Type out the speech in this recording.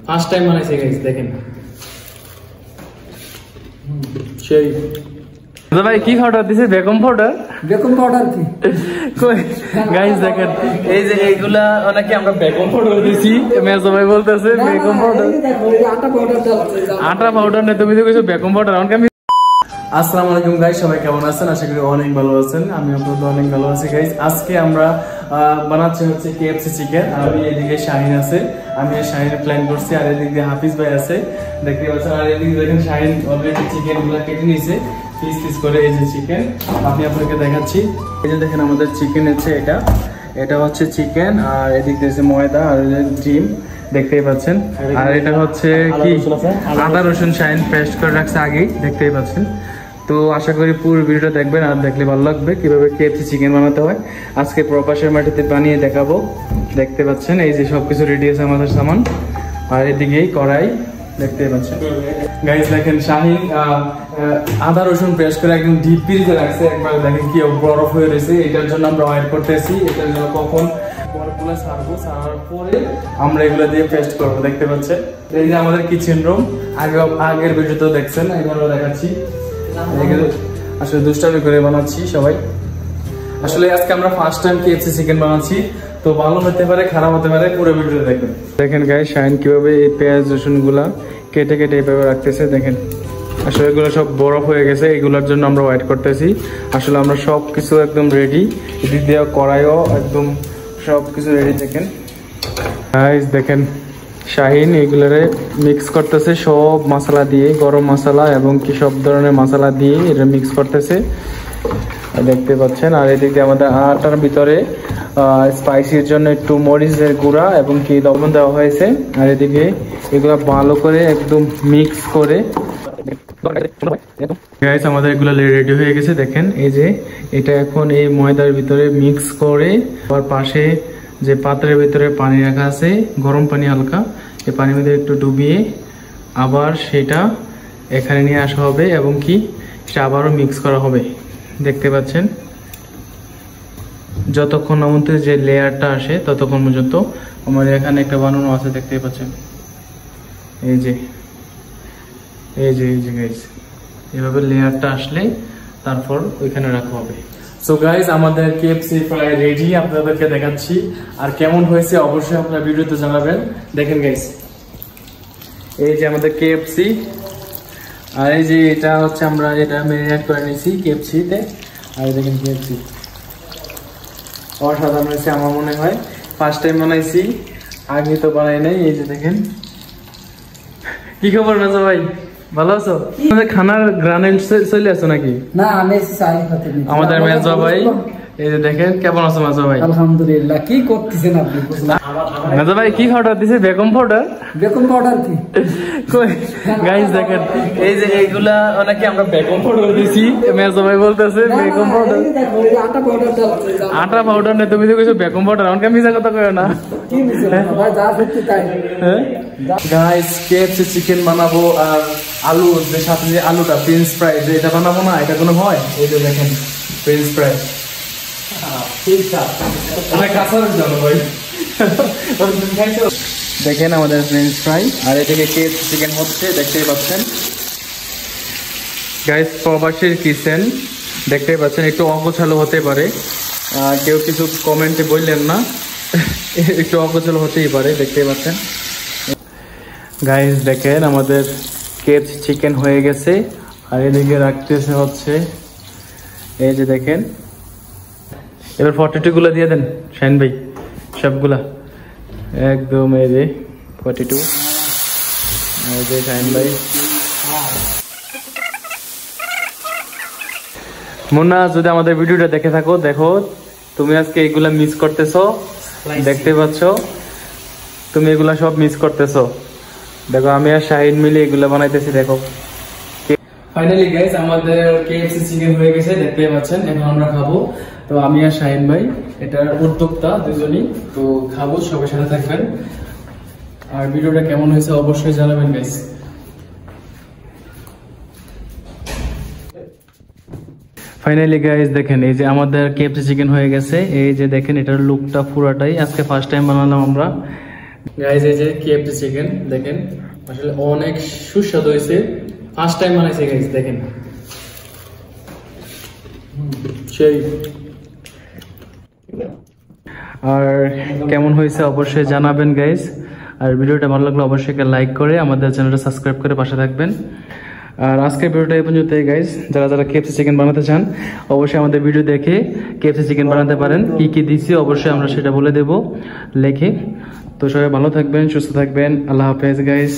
First time বানাইছি guys, দেখেন সেই ভাই কি পাউডার দিছে? Beacon powder. বেকন পাউডার কি গাইস দেখেন, এই যে এইগুলা নাকি আমরা বেকন পাউডার দিছি। মেজো ভাই বলতেছে বেকন পাউডার, আটা পাউডার। আটা পাউডার না, তুমি তো কইছো বেকন পাউডার। আমি আসসালামু আলাইকুম গাইস, সবাই কেমন আছেন? আশা করি অনেক ভালো আছেন। আমি আপনাদের অনেক ভালো আছি গাইস। আজকে আমরা বানাচ্ছি হচ্ছে KFC চিকেন। আর এদিকে শাহিন আছে, আমি শাহিনের প্ল্যান করছি। আর এদিকে হাফিজ ভাই আছে, দেখতে পাচ্ছেন। আর এদিকে দেখেন শাহিন অলরেডি চিকেন গুলা কেটে নিয়েছে পিস পিস করে। এই যে চিকেন আমি আপনাকে দেখাচ্ছি। এই যে দেখেন আমাদের চিকেন আছে, এটা হচ্ছে চিকেন। আর এদিক দিয়েছে ময়দা আর ডিম, দেখতেই পাচ্ছেন। আর এটা হচ্ছে কি আদা রসুন শাহিন পেস্ট করে রাখছে আগেই, দেখতেই পাচ্ছেন। তো আশা করি পুরো ভিডিওটা দেখবেন, আর দেখলে ভালো লাগবে কিভাবে KFC চিকেন বানাতে হয়। আজকে প্রবাসের মাটিতে বানিয়ে দেখাবো, দেখতে পাচ্ছেন। এই যে সবকিছু রেডি আছে আমাদের সামান। আর এদিকেই কড়াই, দেখতে পাচ্ছেন গাইস। দেখেন শাহিন আদা রসুন পেস্ট করে একদম ডিপ ফ্রিজে রাখছে। একবার দেখেন কি বরফ হয়ে রয়েছে। এটার জন্য আমরা ওয়েট করতেছি, এটার জন্য কখন বরফগুলো ছাড়বো, ছাড়ার পরে আমরা এগুলো দিয়ে পেস্ট করবো, দেখতে পাচ্ছেন। এই যে আমাদের কিচেন রুম, আগের ভিডিওতেও দেখছেন, এবারও দেখাচ্ছি। আসলে দুষ্টামি করে বানাচ্ছি সবাই। আসলে আজকে আমরা ফার্স্ট টাইম KFC চিকেন বানাচ্ছি, তো ভালো হতে পারে খারাপ হতে পারে, পুরো ভিডিও দেখবেন। দেখেন গাইস শাহিন কিভাবে এই পেঁয়াজ রসুন গুলা কেটে কেটে এইভাবে রাখতেছে, দেখেন। আসলে এগুলো সব বরফ হয়ে গেছে, এগুলোর জন্য আমরা ওয়েট করতেছি। আসলে আমরা সবকিছু একদম রেডি, এদিক দিয়ে কড়াইও একদম সবকিছু রেডি। দেখেন গাইস, দেখেন শাহিন এগুলোরে মিক্স করতেছে সব মশলা দিয়ে, গরম মশলা এবং কি সব ধরনের মশলা দিয়ে এটা মিক্স করতেছে, দেখতে পাচ্ছেন। আর এদিকে আমাদের আটার ভিতরে স্পাইসির জন্য একটু মরিচের গুঁড়া এবং কি লবণ দেওয়া হয়েছে। আর এদিকে এগুলো ভালো করে একদম মিক্স করে গাইস আমাদের এগুলো রেডি হয়ে গেছে। দেখেন এই যে এটা এখন এই ময়দার ভিতরে মিক্স করে, আর পাশে যে পাত্রের ভিতরে পানি রাখা আছে, গরম পানি হালকা, এই পানির মধ্যে একটু ডুবিয়ে আবার সেটা এখানে নিয়ে আসা হবে এবং কি সেটা আবারও মিক্স করা হবে, দেখতে পাচ্ছেন। যতক্ষণ আমাদের যে লেয়ারটা আসে ততক্ষণ পর্যন্ত আমাদের এখানে একটা বানানো আছে, দেখতে পাচ্ছেন। এই যে গাইস এভাবে লেয়ারটা আসলে তারপর ওইখানে রাখা হবে। সো গাইস আমাদের KFC প্রায় রেডি, আপনাদেরকে দেখাচ্ছি। আর কেমন হয়েছে অবশ্যই আপনারা ভিডিওতে জানাবেন। দেখেন গাইস এই যে আমাদের KFC, আর এই যে এটা হচ্ছে আমরা এটা ম্যারিনেট করে নিয়েছি KFC তে। আর দেখেন KFC অসাধারণ হয়েছে আমার মনে হয়, ফার্স্ট টাইম বানাইছি, আগে তো বানাই নাই। এই যে দেখেন, কি খবর মেজো ভাই, ভালো আছো? খানার গ্রানেল চলে আসো নাকি? না আমি আমাদের মেজো ভাই, এই যে দেখেন কেমন আছো মেজো ভাই? আলহামদুলিল্লাহ। কি করতেছেন আপনি? মেজো ভাই কি পাউডার দিছে? Beacon powder. বেকন পাউডার কি গাইস দেখেন, এই যে এইগুলা নাকি আমরা বেকন পাউডার দিছি। মেজো ভাই বলতেছে বেকন পাউডার, আটা পাউডার। আটা পাউডার না, তুমি তো কইছো বেকন পাউডার। আমাকে মিছা কথা কইও না কি মিছা ভাই, যা সত্যি তাই। হ্যাঁ গাইস KFC চিকেন বানাবো, আর আলু যে সাথে যে আলুটা ফ্রেঞ্চ ফ্রাই যে এটা বানাবো না, এটা কোনো হয়? এই যে দেখেন ফ্রেঞ্চ ফ্রাই, দেখেন আমাদের ফ্রেঞ্চ ফ্রাই। আর এদিকে KFC চিকেন হচ্ছে, দেখতেই পাচ্ছেন গাইস। প্রবাসীর কিচেন, দেখতেই পাচ্ছেন। একটু অগোছালো হতে পারে, কেউ কিছু কমেন্টে বললেন না, একটু অগোছালো হতেই পারে, দেখতেই পাচ্ছেন গাইস। দেখেন আমাদের KFC চিকেন হয়ে গেছে। আর এদিকে রাখতেছে হচ্ছে এই যে দেখেন, এবার 42 গুলা দিয়ে দেন শাহিন ভাই, সবগুলা একদম। এই যে 42, এই যে শাহিন ভাই। মুন্না যদি আমাদের ভিডিওটা দেখে থাকো, দেখো তুমি আজকে এগুলা মিস করতেছো, দেখতে পাচ্ছ তুমি এগুলা সব মিস করতেছো। দেখো আমি আর শাহিন মিলে এগুলা বানাইতেছি, দেখো। ফাইনালি গাইস আমাদের KFC চিকেন হয়ে গেছে, দেখতে পাচ্ছেন। এখন আমরা খাবো। তো আমি আর শাহিন ভাই এটার উদ্যোক্তা দুজনই, তো খাবো, সবার সাথে থাকবেন। আর ভিডিওটা কেমন হয়েছে অবশ্যই জানাবেন গাইস। ফাইনালি গাইস দেখেন, এই যে আমাদের KFC চিকেন হয়ে গেছে। এই যে দেখেন এটার লুকটা পুরাটাই আজকে ফার্স্ট টাইম বানালাম আমরা। গাইস এই যে KFC চিকেন দেখেন আসলে অনেক সুস্বাদু হয়েছে, ফার্স্ট টাইম বানাইছে গাইস দেখেন সেই। আর কেমন হয়েছে অবশ্যই জানাবেন গাইস, আর ভিডিওটা ভালো লাগলে অবশ্যই লাইক করে আমাদের চ্যানেলটা সাবস্ক্রাইব করে পাশে থাকবেন। আর আজকের ভিডিওটা এই পর্যন্তই গাইস, যারা যারা KFC চিকেন বানাতে চান অবশ্যই আমাদের ভিডিও দেখে KFC চিকেন বানাতে পারেন। কি কি দিচ্ছি অবশ্যই আমরা সেটা বলে দেব লেখে। তো সবাই ভালো থাকবেন, সুস্থ থাকবেন, আল্লাহ হাফেজ গাইস।